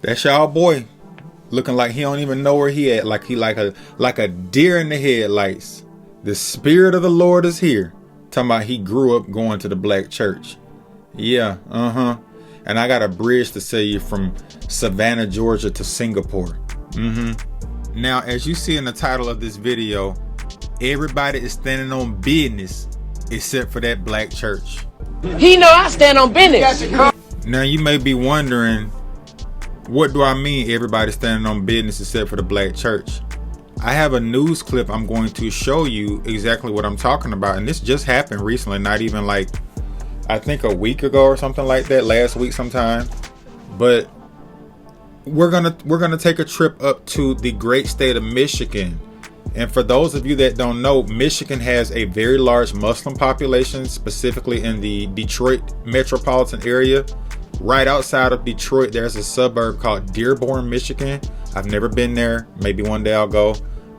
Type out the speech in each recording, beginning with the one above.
That's y'all boy, looking like he don't even know where he at, like he like a deer in the headlights. The Spirit of the Lord is here. Talking about he grew up going to the black church. Yeah, and I got a bridge to sell you from Savannah, Georgia to Singapore. Now, as you see in the title of this video, everybody is standing on business except for that black church. He know I stand on business. Now you may be wondering, what do I mean everybody standing on business except for the black church? I have a news clip I'm going to show you exactly what I'm talking about, and this just happened recently, not even like, I think a week ago or something like that, last week sometime. But we're gonna take a trip up to the great state of Michigan. And for those of you that don't know, Michigan has a very large Muslim population, specifically in the Detroit metropolitan area. Right outside of Detroit, there's a suburb called Dearborn, Michigan. I've never been there. Maybe one day I'll go.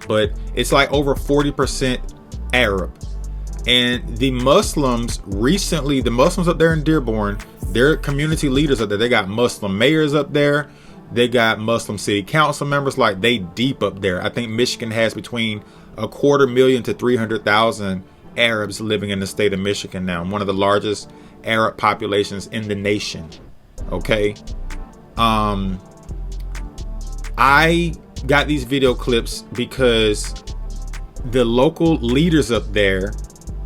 But it's like over 40% Arab. And the Muslims recently, the Muslims up there in Dearborn, their community leaders up there, they got Muslim mayors up there. They got Muslim city council members, like they deep up there. I think Michigan has between 250,000 to 300,000 Arabs living in the state of Michigan now. One of the largest Arab populations in the nation. Okay. I got these video clips because the local leaders up there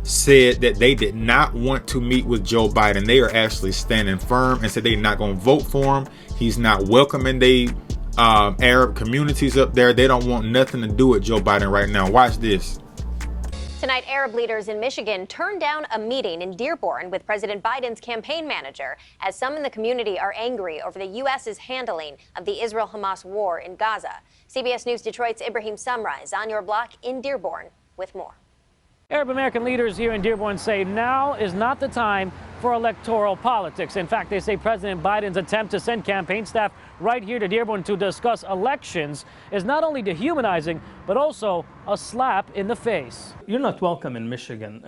said that they did not want to meet with Joe Biden. They are actually standing firm and said they're not going to vote for him. He's not welcoming the Arab communities up there. They don't want nothing to do with Joe Biden right now. Watch this. Tonight, Arab leaders in Michigan turned down a meeting in Dearborn with President Biden's campaign manager, as some in the community are angry over the U.S.'s handling of the Israel-Hamas war in Gaza. CBS News Detroit's Ibrahim Sumra is on your block in Dearborn with more. Arab American leaders here in Dearborn say now is not the time for electoral politics. In fact, they say President Biden's attempt to send campaign staff right here to Dearborn to discuss elections is not only dehumanizing, but also a slap in the face. You're not welcome in Michigan.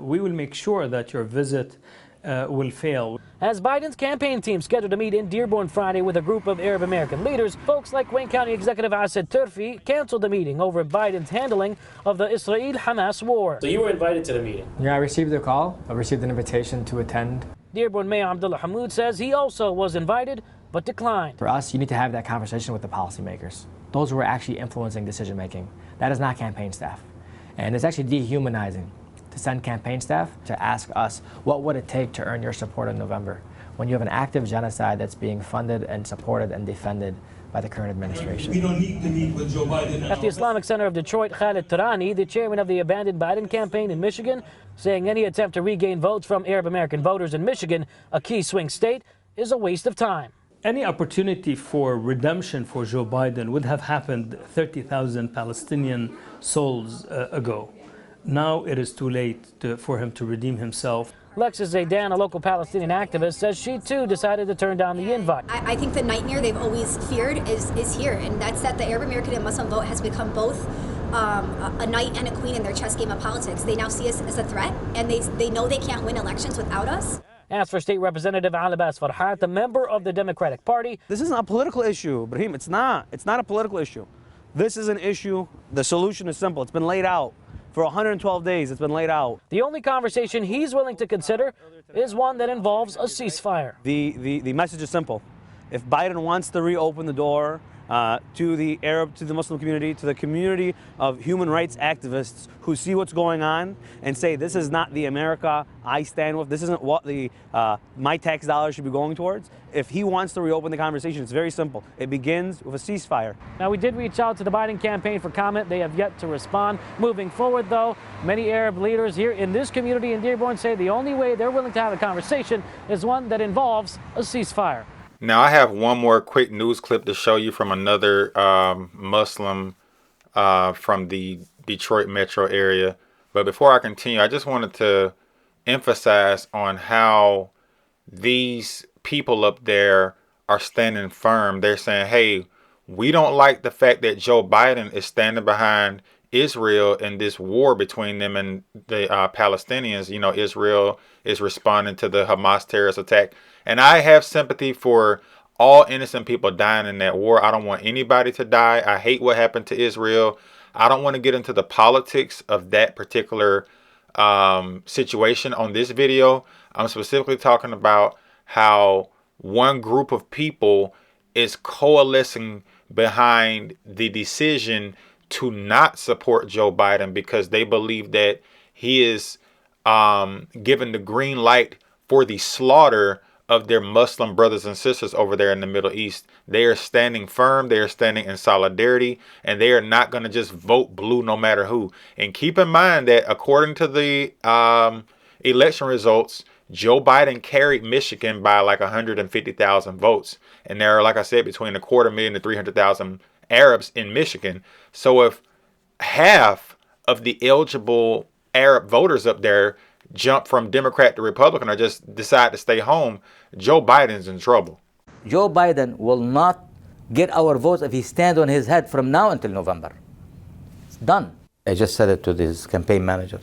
We will make sure that your visit will fail. As Biden's campaign team scheduled to meet in Dearborn Friday with a group of Arab American leaders, folks like Wayne County Executive Asad Turfi canceled the meeting over Biden's handling of the Israel-Hamas war. So you were invited to the meeting? Yeah, I received a call. I received an invitation to attend. Dearborn Mayor Abdullah Hammoud says he also was invited, but declined. For us, you need to have that conversation with the policymakers, those who are actually influencing decision making. That is not campaign staff. And it's actually dehumanizing to send campaign staff to ask us, what would it take to earn your support in November, when you have an active genocide that's being funded and supported and defended by the current administration. We don't need to meet with Joe Biden. At the Islamic Center of Detroit, Khalid Tarani, the chairman of the abandoned Biden campaign in Michigan, saying any attempt to regain votes from Arab American voters in Michigan, a key swing state, is a waste of time. Any opportunity for redemption for Joe Biden would have happened 30,000 Palestinian souls ago. Now it is too late for him to redeem himself. Lexis Zaydan, a local Palestinian activist, says she too decided to turn down the invite. I think the nightmare they've always feared is here, and that's that the Arab American and Muslim vote has become both a knight and a queen in their chess game of politics. They now see us as a threat, and they know they can't win elections without us. As for State Representative Alibas Farhat, a member of the Democratic Party, this isn't a political issue, Brahim. It's not a political issue. This is an issue. The solution is simple. It's been laid out. For 112 days, it's been laid out. The only conversation he's willing to consider is one that involves a ceasefire. The message is simple. If Biden wants to reopen the door to the Muslim community, to the community of human rights activists who see what's going on and say, this is not the America I stand with, this isn't what my tax dollars should be going towards. If he wants to reopen the conversation, it's very simple. It begins with a ceasefire. Now, we did reach out to the Biden campaign for comment. They have yet to respond. Moving forward, though, many Arab leaders here in this community in Dearborn say the only way they're willing to have a conversation is one that involves a ceasefire. Now, I have one more quick news clip to show you from another Muslim from the Detroit metro area. But before I continue, I just wanted to emphasize on how these people up there are standing firm. They're saying, hey, we don't like the fact that Joe Biden is standing behind Israel in this war between them and the Palestinians. You know, Israel is responding to the Hamas terrorist attack. And I have sympathy for all innocent people dying in that war. I don't want anybody to die. I hate what happened to Israel. I don't want to get into the politics of that particular situation on this video. I'm specifically talking about how one group of people is coalescing behind the decision to not support Joe Biden because they believe that he is given the green light for the slaughter of their Muslim brothers and sisters over there in the Middle East. They are standing firm. They are standing in solidarity, and they are not going to just vote blue no matter who. And keep in mind that according to the election results, Joe Biden carried Michigan by like 150,000 votes. And there are, like I said, between 250,000 to 300,000 Arabs in Michigan. So if half of the eligible Arab voters up there jump from Democrat to Republican or just decide to stay home, Joe Biden's in trouble. Joe Biden will not get our votes if he stands on his head from now until November. It's done. I just said it to his campaign manager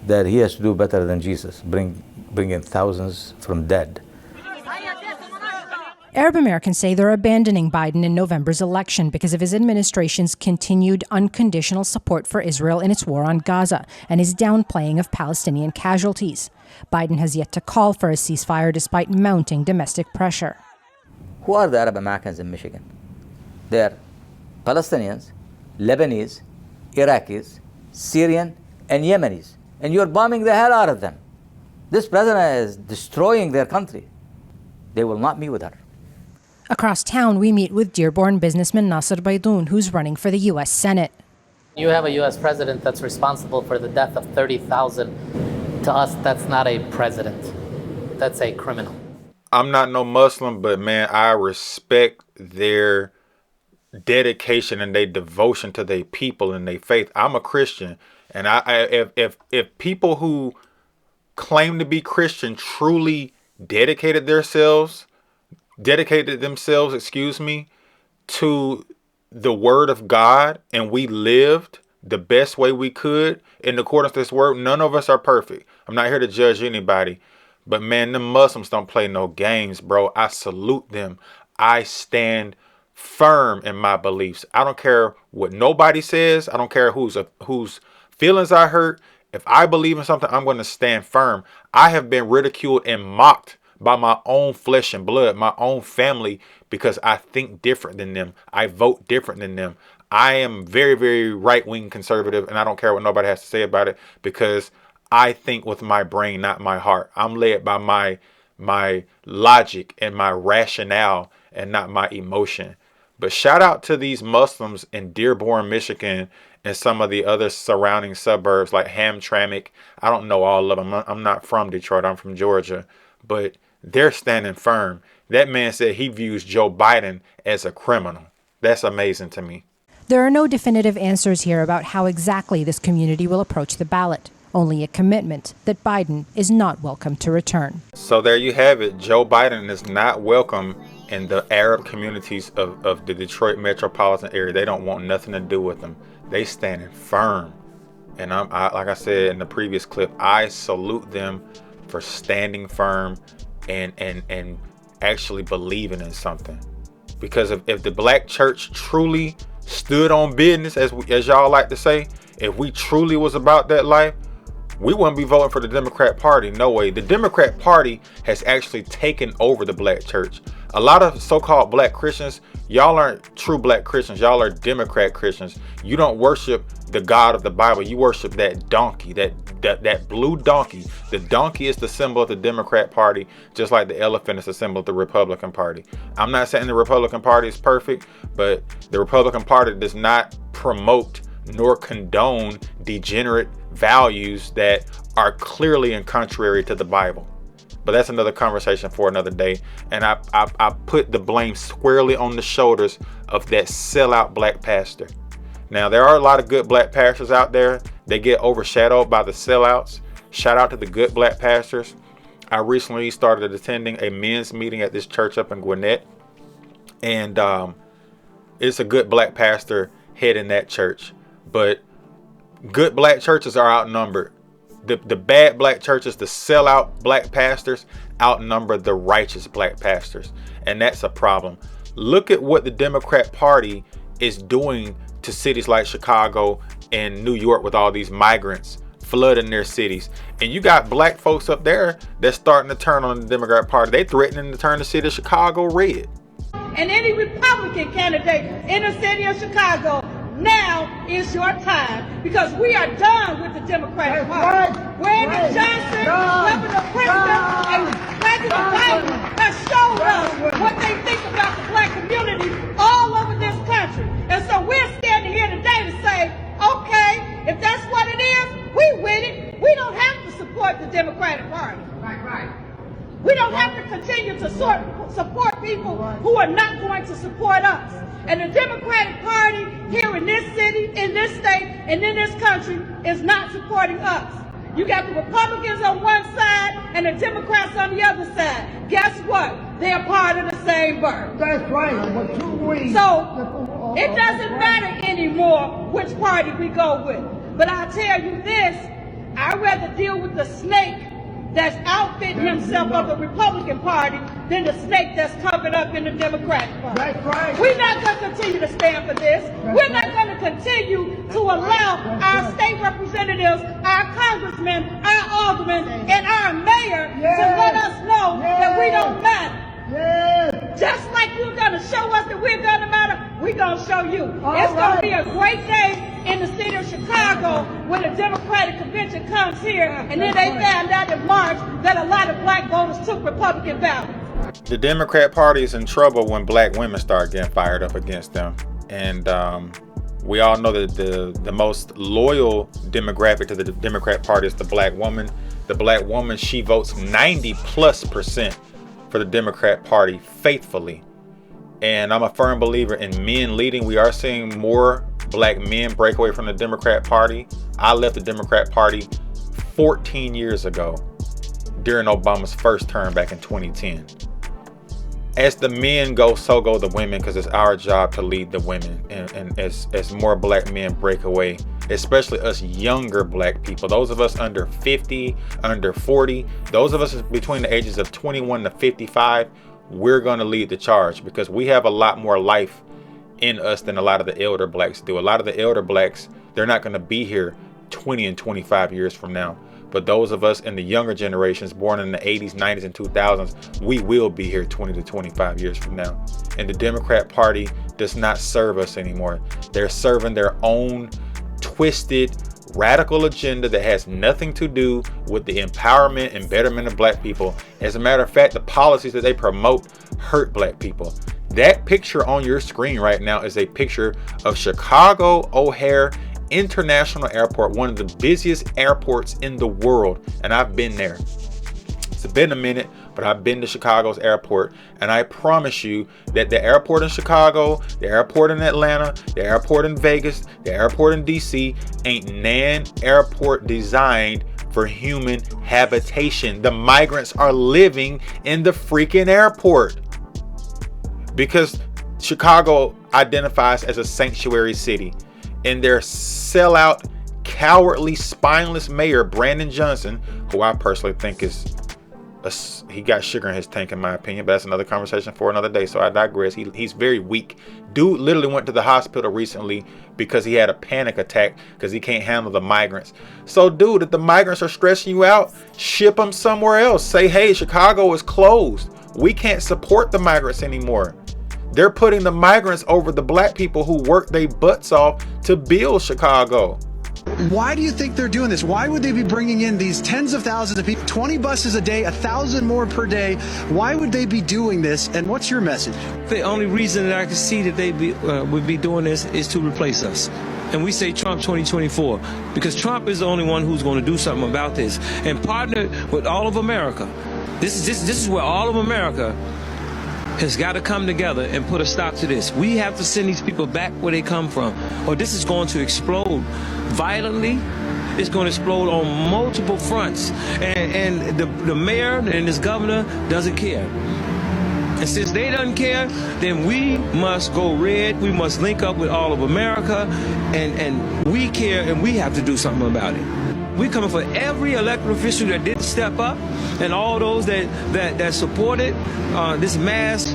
that he has to do better than Jesus, bring in thousands from dead. Arab Americans say they're abandoning Biden in November's election because of his administration's continued unconditional support for Israel in its war on Gaza and his downplaying of Palestinian casualties. Biden has yet to call for a ceasefire despite mounting domestic pressure. Who are the Arab Americans in Michigan? They're Palestinians, Lebanese, Iraqis, Syrian, and Yemenis. And you're bombing the hell out of them. This president is destroying their country. They will not meet with her. Across town, we meet with Dearborn businessman Nasser Baidoun, who's running for the U.S. Senate. You have a U.S. president that's responsible for the death of 30,000. To us, that's not a president. That's a criminal. I'm not no Muslim, but man, I respect their dedication and their devotion to their people and their faith. I'm a Christian, and if people who claim to be Christian truly dedicated themselves, to the word of God, and we lived the best way we could in accordance to this word. None of us are perfect. I'm not here to judge anybody, but man, the Muslims don't play no games, bro. I salute them. I stand firm in my beliefs. I don't care what nobody says. I don't care whose feelings I hurt. If I believe in something, I'm going to stand firm. I have been ridiculed and mocked by my own flesh and blood, my own family, because I think different than them. I vote different than them. I am very, very right-wing conservative, and I don't care what nobody has to say about it because I think with my brain, not my heart. I'm led by my logic and my rationale and not my emotion. But shout out to these Muslims in Dearborn, Michigan, and some of the other surrounding suburbs like Hamtramck. I don't know all of them. I'm not from Detroit. I'm from Georgia. But they're standing firm. That man said he views Joe Biden as a criminal. That's amazing to me. There are no definitive answers here about how exactly this community will approach the ballot. Only a commitment that Biden is not welcome to return. So there you have it. Joe Biden is not welcome in the Arab communities of the Detroit metropolitan area. They don't want nothing to do with them. They standing firm. And I like I said in the previous clip, I salute them for standing firm and actually believing in something. Because if the black church truly stood on business, as y'all like to say, if we truly was about that life, we wouldn't be voting for the Democrat Party. No way. The Democrat Party has actually taken over the black church. A lot of so-called black Christians, y'all aren't true black Christians. Y'all are Democrat Christians. You don't worship the God of the Bible. You worship that donkey, that blue donkey. The donkey is the symbol of the Democrat Party, just like the elephant is the symbol of the Republican Party. I'm not saying the Republican Party is perfect, but the Republican Party does not promote nor condone degenerate values that are clearly in contrary to the Bible. But that's another conversation for another day. And I put the blame squarely on the shoulders of that sellout black pastor. Now, there are a lot of good black pastors out there. They get overshadowed by the sellouts. Shout out to the good black pastors. I recently started attending a men's meeting at this church up in Gwinnett. And it's a good black pastor heading that church. But good black churches are outnumbered. The bad black churches, the sellout black pastors, outnumber the righteous black pastors. And that's a problem. Look at what the Democrat Party is doing to cities like Chicago and New York with all these migrants flooding their cities. And you got black folks up there that's starting to turn on the Democrat Party. They threatening to turn the city of Chicago red. And any Republican candidate in the city of Chicago, now is your time, because we are done with the Democratic Party. Brandon Johnson, Governor Pritzker, and President Biden have showed us what they think about the black community all over this country. And so we're standing here today to say, okay, if that's what it is, we win it. We don't have to support the Democratic Party. Right. We don't have to continue to support people who are not going to support us. And the Democratic Party here in this city, in this state, and in this country is not supporting us. You got the Republicans on one side and the Democrats on the other side. Guess what? They're part of the same bird. That's right. So it doesn't matter anymore which party we go with. But I'll tell you this, I'd rather deal with the snake that's outfitting himself of the Republican Party than the snake that's covered up in the Democratic Party. That's right. We're not going to continue to stand for this. We're not going to continue to allow our state representatives, our congressmen, our aldermen, and our mayor to let us know that we don't matter. Just like you're going to show us that we're going to matter, we're going to show you. It's going to be a great day in the city of Chicago when the Democratic convention comes here, and then they found out in March that a lot of black voters took Republican ballots. The Democrat Party is in trouble when black women start getting fired up against them. And we all know that the most loyal demographic to the Democrat Party is the black woman. The black woman, she votes 90+% for the Democrat Party faithfully. And I'm a firm believer in men leading. We are seeing more black men break away from the Democrat Party. I left the Democrat Party 14 years ago during Obama's first term back in 2010. As the men go, so go the women, because it's our job to lead the women. And as more black men break away, especially us younger black people, those of us under 50, under 40, those of us between the ages of 21 to 55, we're going to lead the charge, because we have a lot more life in us than a lot of the elder blacks do. A lot of the elder blacks, they're not going to be here 20 and 25 years from now. But those of us in the younger generations, born in the 80s, 90s, and 2000s, we will be here 20 to 25 years from now. And the Democrat Party does not serve us anymore. They're serving their own twisted, radical agenda that has nothing to do with the empowerment and betterment of black people. As a matter of fact, the policies that they promote hurt black people. That picture on your screen right now is a picture of Chicago O'Hare International Airport, one of the busiest airports in the world, and I've been there. It's been a minute, but I've been to Chicago's airport, and I promise you that the airport in Chicago, the airport in Atlanta, the airport in Vegas, the airport in DC ain't nan airport designed for human habitation. The migrants are living in the freaking airport because Chicago identifies as a sanctuary city. And their sellout, cowardly, spineless mayor, Brandon Johnson, who I personally think he got sugar in his tank, in my opinion, but that's another conversation for another day, so I digress. He's very weak. Dude literally went to the hospital recently because he had a panic attack because he can't handle the migrants. So, dude, if the migrants are stressing you out, ship them somewhere else. Say, hey, Chicago is closed. We can't support the migrants anymore. They're putting the migrants over the black people who work their butts off to build Chicago. Why do you think they're doing this? Why would they be bringing in these tens of thousands of people, 20 buses a day, 1,000 more per day? Why would they be doing this? And what's your message? The only reason that I can see that they would be doing this is to replace us. And we say Trump 2024 because Trump is the only one who's going to do something about this and partner with all of America. This is where all of America has got to come together and put a stop to this. We have to send these people back where they come from, or this is going to explode violently it's going to explode on multiple fronts. And the mayor and this governor doesn't care. And since they don't care, then we must go red. We must link up with all of America, and we care, and we have to do something about it. We're coming for every elected official that didn't step up, and all those that supported this mass,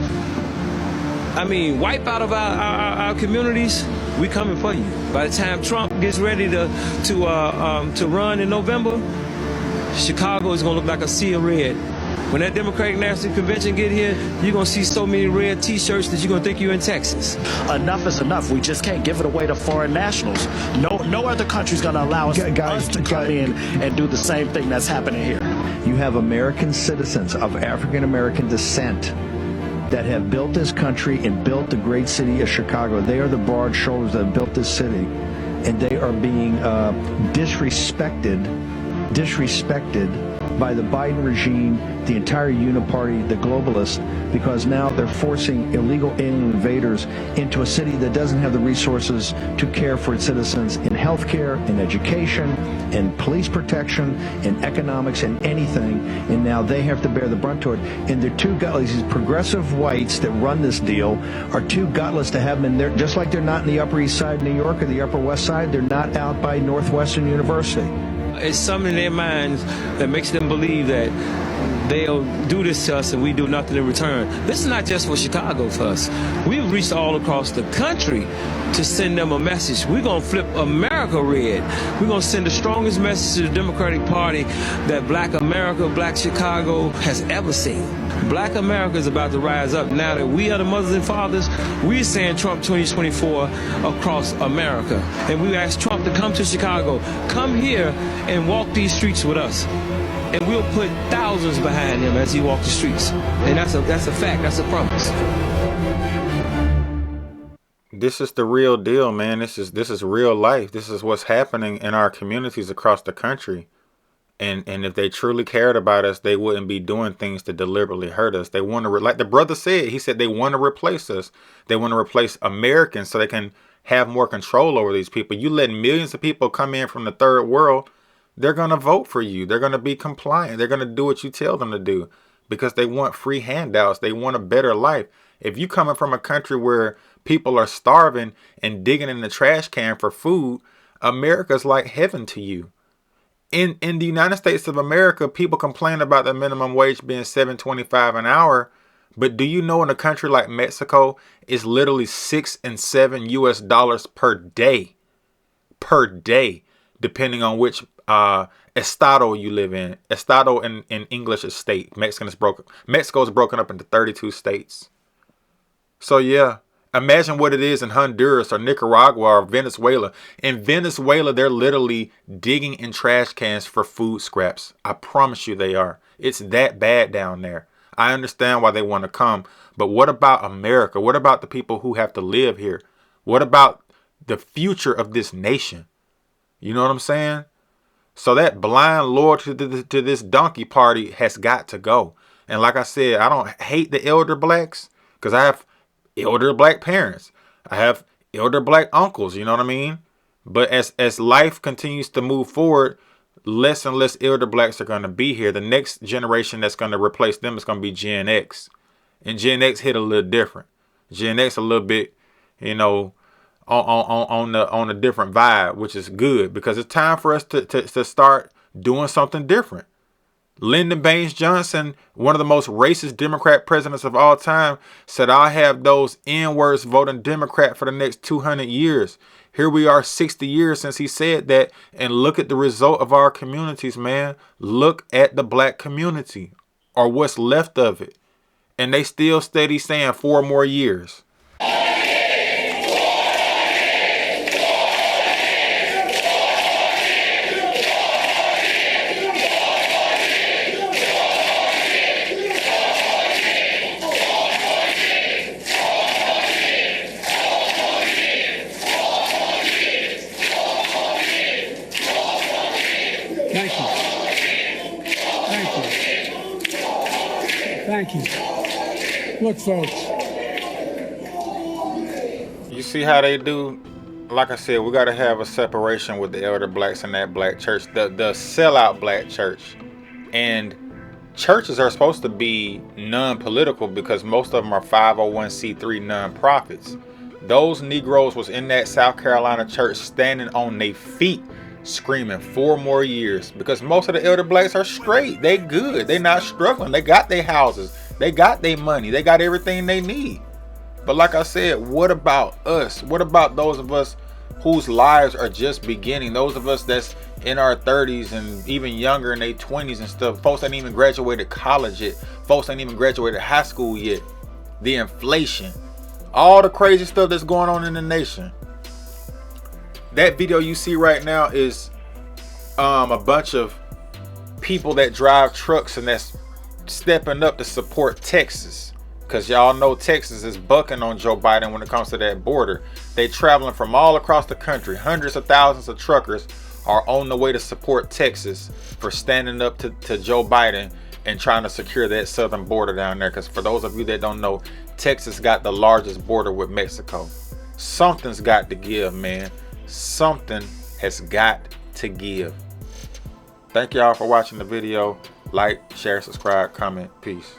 wipe out of our communities. We coming for you. By the time Trump gets ready to run in November, Chicago is going to look like a sea of red. When that Democratic National Convention get here, you're going to see so many red T-shirts that you're going to think you're in Texas. Enough is enough. We just can't give it away to foreign nationals. No other country's going to allow us to come in and do the same thing that's happening here. You have American citizens of African American descent that have built this country and built the great city of Chicago. They are the broad shoulders that have built this city, and they are being disrespected by the Biden regime, the entire uniparty, the globalists, because now they're forcing illegal alien invaders into a city that doesn't have the resources to care for its citizens in healthcare, in education, in police protection, in economics, and anything. And now they have to bear the brunt to it. And they're too gutless. These progressive whites that run this deal are too gutless to have them in there, just like they're not in the Upper East Side of New York or the Upper West Side. They're not out by Northwestern University. It's something in their minds that makes them believe that they'll do this to us and we do nothing in return. This is not just for Chicago for us. We've reached all across the country to send them a message. We're going to flip America red. We're going to send the strongest message to the Democratic Party that Black America, Black Chicago has ever seen. Black America is about to rise up. Now that we are the mothers and fathers, we're saying Trump 2024 across America. And we ask Trump to come to Chicago, come here and walk these streets with us. And we'll put thousands behind him as he walks the streets. And that's a fact, that's a promise. This is the real deal, man. This is real life. This is what's happening in our communities across the country. And if they truly cared about us, they wouldn't be doing things to deliberately hurt us. They want to, like the brother said, he said they want to replace us. They want to replace Americans so they can have more control over these people. You let millions of people come in from the third world, they're going to vote for you. They're going to be compliant. They're going to do what you tell them to do because they want free handouts. They want a better life. If you coming from a country where people are starving and digging in the trash can for food, America's like heaven to you. In the United States of America, people complain about the minimum wage being $7.25 an hour. But do you know in a country like Mexico, it's literally $6 and $7 US per day, depending on which estado you live in. Estado in English is state. Mexico is broken up into 32 states. So yeah, imagine what it is in Honduras or Nicaragua or Venezuela. In Venezuela, they're literally digging in trash cans for food scraps. I promise you they are. It's that bad down there. I understand why they want to come. But what about America? What about the people who have to live here? What about the future of this nation? You know what I'm saying? So that blind loyalty to this donkey party has got to go. And like I said, I don't hate the elder blacks because I have elder black parents. I have elder black uncles, you know what I mean? But as life continues to move forward, less and less elder blacks are going to be here. The next generation that's going to replace them is going to be Gen X. And Gen X hit a little different. Gen X a little bit, you know, on a different vibe, which is good because it's time for us to start doing something different. Lyndon Baines Johnson, one of the most racist Democrat presidents of all time, said, I'll have those N-words voting Democrat for the next 200 years. Here we are 60 years since he said that. And look at the result of our communities, man. Look at the black community or what's left of it. And they still steady saying 4 more years. Thank you. Look, folks. You see how they do like I said, we got to have a separation with the elder blacks and that black church, the sellout black church. And churches are supposed to be non-political because most of them are 501c3 nonprofits. Those Negroes was in that South Carolina church standing on their feet screaming 4 more years because most of the elder blacks are straight. They good. They not struggling. They got their houses. They got their money. They got everything they need. But like I said, what about us? What about those of us whose lives are just beginning? Those of us that's in our 30s and even younger in their 20s and stuff. Folks ain't even graduated college yet. Folks ain't even graduated high school yet. The inflation. All the crazy stuff that's going on in the nation. That video you see right now is a bunch of people that drive trucks and that's stepping up to support Texas. Because y'all know Texas is bucking on Joe Biden when it comes to that border. They traveling from all across the country. Hundreds of thousands of truckers are on the way to support Texas for standing up to Joe Biden and trying to secure that southern border down there. Because for those of you that don't know, Texas got the largest border with Mexico. Something's got to give, man. Something has got to give. Thank y'all for watching the video. Like, share, subscribe, comment. Peace.